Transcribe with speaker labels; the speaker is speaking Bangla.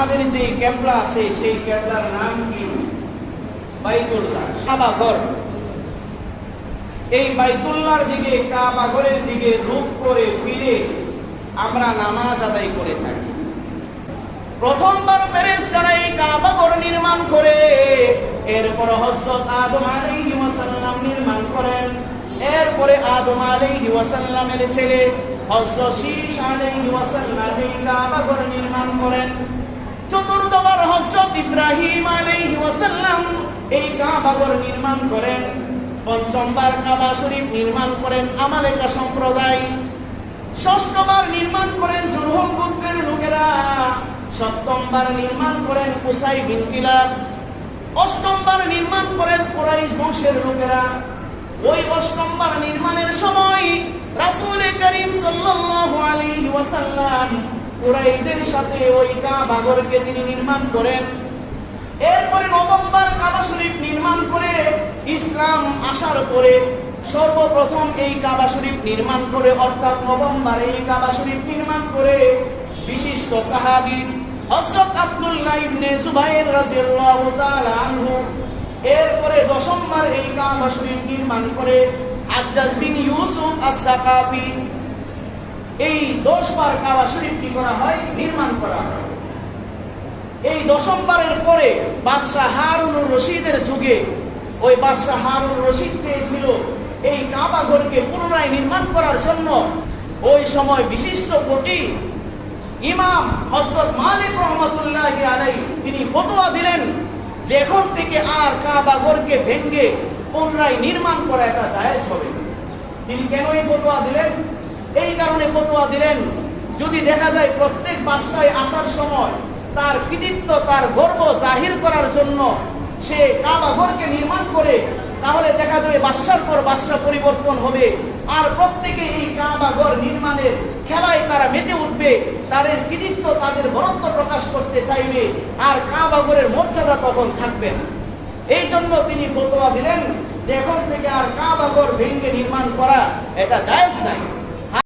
Speaker 1: আমাদের যে কেবলা আছে সেই কেবলার নাম কি? বাইতুল্লাহ, কাবা ঘর। এই বাইতুল্লাহর দিকে, কাবা ঘরের দিকে রূপ করে ফিরে আমরা নামাজ আদায় করে থাকি। প্রথমবার ফেরেশতারা এই কাবা ঘর নির্মাণ করে, এরপর হযরত আদম আলাইহিস সালাম নির্মাণ করেন। এরপরে আদম আলাইহিস সালামের ছেলে হযরত শীশ আলাইহিস সালাম এই কাবা ঘর নির্মাণ করেন। চতুর্থবার হযরত ইব্রাহিম আলাইহিস সালাম এই কাবা ঘর নির্মাণ করেন। পঞ্চমবার কাবা শরীফ নির্মাণ করেন আমালেকা সম্প্রদায়। ষষ্ঠবার নির্মাণ করেন জুরহুম গোত্রের লোকেরা। সপ্তমবার নির্মাণ করেন কুসাই বিন কিলাব। অষ্টমবার নির্মাণ করেন কুরাইশ বংশের লোকেরা। ওই অষ্টমবার নির্মাণের সময় রাসূল করিম সাল্লাল্লাহু আলাইহি ওয়াসাল্লাম কুরাইশদের সাথে ওই কাবা ঘরকে তিনি নির্মাণ করেন। এরপরে নবমবার কাবা শরীফ নির্মাণ করে ইসলাম আসার পরে সর্বপ্রথম এই কাবা শরীফ নির্মাণ করে, অর্থাৎ নবমবার এই কাবা শরীফ নির্মাণ করে বিশিষ্ট সাহাবী হযরত আব্দুল্লাহ ইবনে জুবাইর রাদিয়াল্লাহু তাআলা আনহু। এরপরে দশমবার এই কাবা শরীফ নির্মাণ করে হাজ্জাজ বিন ইউসুফ আস-সাকাফি। এই 10 বার কাবা শরীফ কি করা হয়? নির্মাণ করা হয়। এই দশমবারের পরে বাদশাহ হারুনুর রশিদের যুগে ওই বাদশাহ হারুনুর রশিদ চেয়েছিল এই কাবা ঘরকে পুনরায় নির্মাণ করার জন্য। ওই সময় বিশিষ্ট কোটি ইমাম হযরত মালিক রাহমাতুল্লাহি আলাইহি তিনি ফতোয়া দিলেন যে এখন থেকে আর কাবা ঘরকে ভেঙে পুনরায় নির্মাণ করা এটা জায়েজ হবে। তিনি কেন এই ফতোয়া দিলেন? এই কারণে ফতোয়া দিলেন, যদি দেখা যায় প্রত্যেক বাদশাহ আসার সময় তার কৃতিত্ব, তার গর্ব জাহির করার জন্য সে কাবা ঘরকে নির্মাণ করে, তাহলে দেখা যাবে বাদশার পর বাদশা পরিবর্তন হবে, আর প্রত্যেকে এই কাবা ঘর নির্মাণের খেলায় তারা মেতে উঠবে, তাদের কৃতিত্ব, তাদের বরত্ব প্রকাশ করতে চাইবে, আর কাবা ঘরের মর্যাদা তখন থাকবে না। এই জন্য তিনি ফতোয়া দিলেন যে এখন থেকে আর কাবা ঘর ভেঙে নির্মাণ করা এটা জায়েজ নাই।